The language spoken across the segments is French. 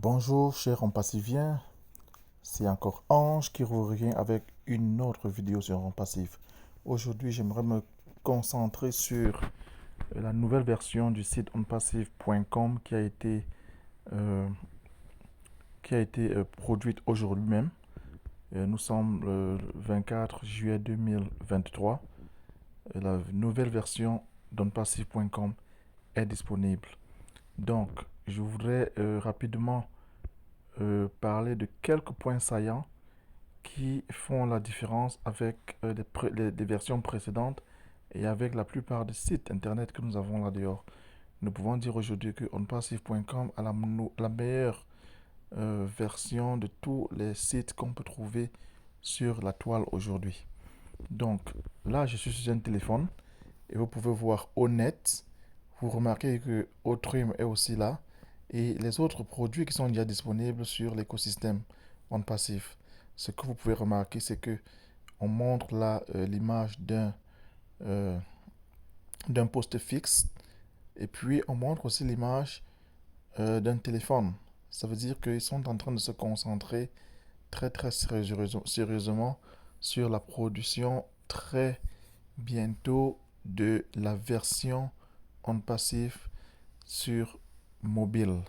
Bonjour chers compassiviens, c'est encore Ange qui revient avec une autre vidéo sur Compassif. Aujourd'hui, j'aimerais me concentrer sur la nouvelle version du site onpassive.com euh, qui a été produite aujourd'hui même. Nous sommes le 24 juillet 2023. La nouvelle version d'onpassive.com est disponible. Donc, je voudrais rapidement parler de quelques points saillants qui font la différence avec les versions précédentes et avec la plupart des sites internet que nous avons là dehors. Nous pouvons dire aujourd'hui que onpassive.com a la meilleure version de tous les sites qu'on peut trouver sur la toile aujourd'hui. Donc là, je suis sur un téléphone et vous pouvez voir Onet. Vous remarquez que Otrim est aussi là et les autres produits qui sont déjà disponibles sur l'écosystème OnPassive. Ce que vous pouvez remarquer, c'est que on montre là l'image euh, d'un poste fixe et puis on montre aussi l'image d'un téléphone. Ça veut dire qu'ils sont en train de se concentrer très sérieusement sur la production très bientôt de la version OnPassive sur mobile.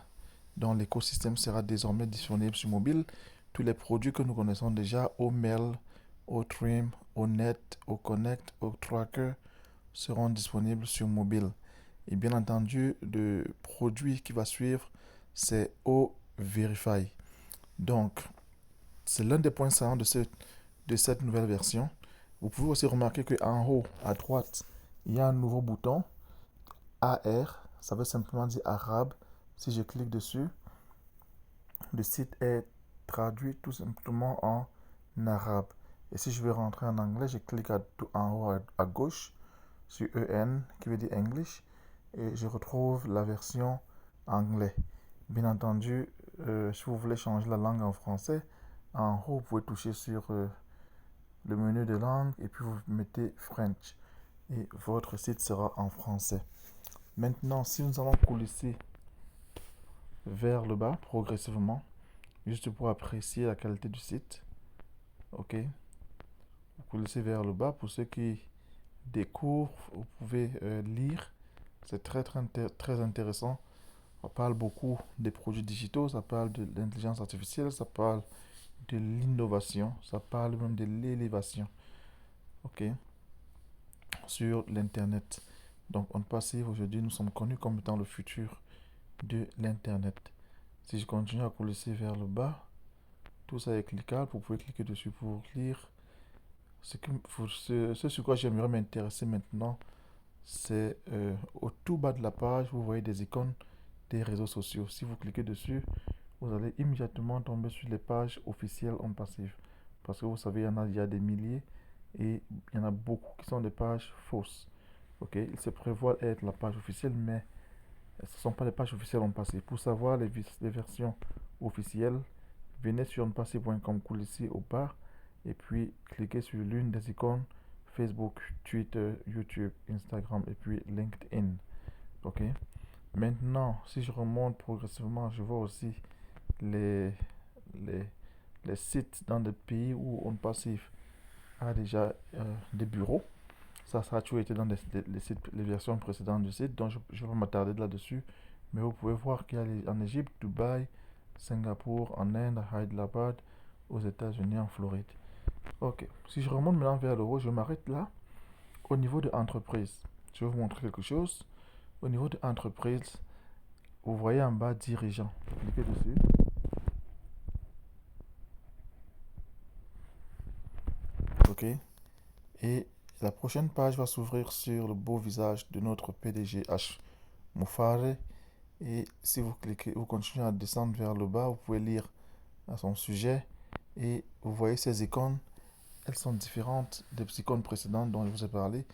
Donc l'écosystème sera désormais disponible sur mobile. Tous les produits que nous connaissons déjà, Mail, Trim, Net, Connect, Tracker, seront disponibles sur mobile. Et bien entendu, le produit qui va suivre, c'est Verify. Donc, c'est l'un des points saillants de cette nouvelle version. Vous pouvez aussi remarquer qu'en haut, à droite, il y a un nouveau bouton AR. Ça veut simplement dire arabe. Si je clique dessus, le site est traduit tout simplement en arabe. Et si je veux rentrer en anglais, je clique en haut à gauche sur EN qui veut dire English et je retrouve la version anglais. Bien entendu, si vous voulez changer la langue en français, en haut vous pouvez toucher sur le menu de langue et puis vous mettez French et votre site sera en français. Maintenant, si nous allons coulisser vers le bas progressivement, juste pour apprécier la qualité du site, ok, vous coulisser vers le bas pour ceux qui découvrent, vous pouvez lire, c'est très intéressant. Ça parle beaucoup des produits digitaux, ça parle de l'intelligence artificielle, ça parle de l'innovation, ça parle même de l'élévation, ok, sur l'internet. Donc OnPassive aujourd'hui, nous sommes connus comme étant le futur de l'internet. Si je continue à coulisser vers le bas, tout ça est cliquable, vous pouvez cliquer dessus pour lire. Ce sur quoi j'aimerais m'intéresser maintenant, c'est au tout bas de la page, vous voyez des icônes des réseaux sociaux. Si vous cliquez dessus, vous allez immédiatement tomber sur les pages officielles OnPassive. Parce que vous savez, il y a des milliers et il y en a beaucoup qui sont des pages fausses. Ok, il se prévoit être la page officielle, mais ce ne sont pas les pages officielles OnPassive. Pour savoir les versions officielles, venez sur onpassive.com, ici au bas et puis cliquez sur l'une des icônes Facebook, Twitter, YouTube, Instagram et puis LinkedIn. Ok. Maintenant, si je remonte progressivement, je vois aussi les, les, les sites dans des pays où OnPassive a déjà des bureaux. Ça a toujours été dans les versions précédentes du site, donc je vais m'attarder là-dessus. Mais vous pouvez voir qu'il y a en Égypte, Dubaï, Singapour, en Inde, à Hyderabad, aux États-Unis, en Floride. Ok, si je remonte maintenant vers le haut, je m'arrête là. Au niveau de entreprise, je vais vous montrer quelque chose. Au niveau de entreprise, vous voyez en bas dirigeant. Cliquez dessus. Ok. Et la prochaine page va s'ouvrir sur le beau visage de notre PDG H. Moufare. Et si vous cliquez, vous continuez à descendre vers le bas, vous pouvez lire à son sujet. Et vous voyez ces icônes. Elles sont différentes des icônes précédentes dont je vous ai parlé.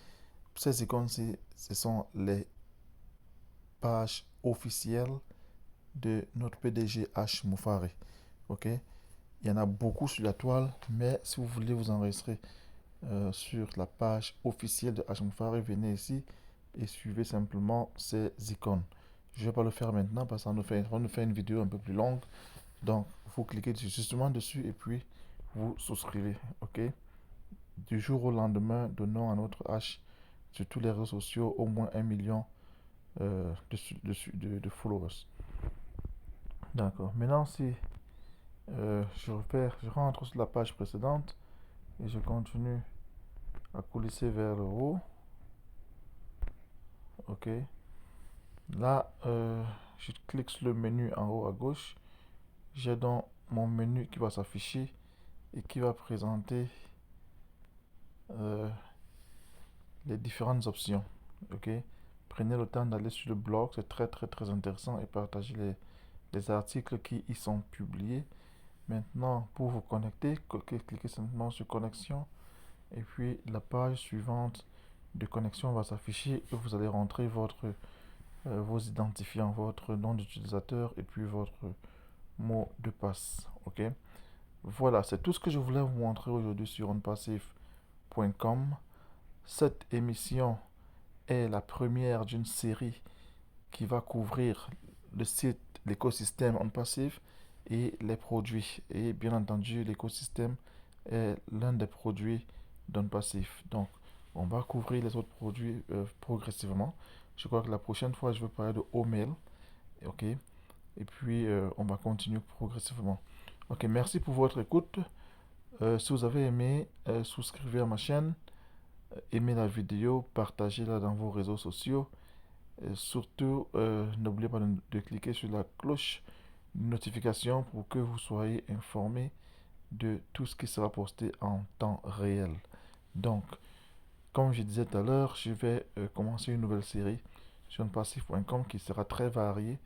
Ces icônes, ce sont les pages officielles de notre PDG H. Moufare. Ok? Il y en a beaucoup sur la toile, mais si vous voulez vous enregistrer sur la page officielle de H. Moufare, venez ici et suivez simplement ces icônes. Je ne vais pas le faire maintenant parce que ça nous fait une vidéo un peu plus longue. Donc, vous cliquez justement dessus et puis vous souscrivez. OK? Du jour au lendemain, donnons à notre H sur tous les réseaux sociaux au moins 1 million de followers. D'accord. Maintenant, si je rentre sur la page précédente et je continue à coulisser vers le haut. OK. Là, je clique sur le menu en haut à gauche. J'ai donc mon menu qui va s'afficher et qui va présenter euh, les différentes options. OK. Prenez le temps d'aller sur le blog, c'est très très très intéressant, et partagez les articles qui y sont publiés. Maintenant, pour vous connecter, cliquez simplement sur connexion et puis la page suivante de connexion va s'afficher et vous allez rentrer vos identifiants, votre nom d'utilisateur et puis votre mot de passe. OK? Voilà, c'est tout ce que je voulais vous montrer aujourd'hui sur onpassif.com. Cette émission est la première d'une série qui va couvrir le site, l'écosystème OnPassif et les produits. Et bien entendu, l'écosystème est l'un des produits d'OnPassif. Donc, on va couvrir les autres produits progressivement. Je crois que la prochaine fois, je vais parler de Omail. OK? Et puis, on va continuer progressivement. OK, merci pour votre écoute. Si vous avez aimé, souscrivez à ma chaîne, aimez la vidéo, partagez-la dans vos réseaux sociaux. Et surtout, n'oubliez pas de cliquer sur la cloche de notification pour que vous soyez informé de tout ce qui sera posté en temps réel. Donc, comme je disais tout à l'heure, je vais commencer une nouvelle série sur onpassif.com qui sera très variée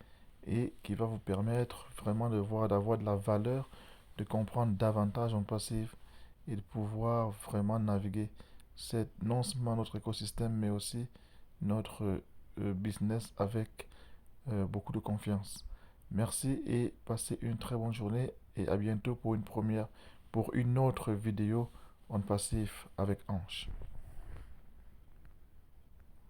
et qui va vous permettre vraiment d'avoir de la valeur, de comprendre davantage OnPassif et de pouvoir vraiment naviguer non seulement notre écosystème mais aussi notre business avec beaucoup de confiance. Merci et passez une très bonne journée et à bientôt pour une autre vidéo OnPassif avec Ange.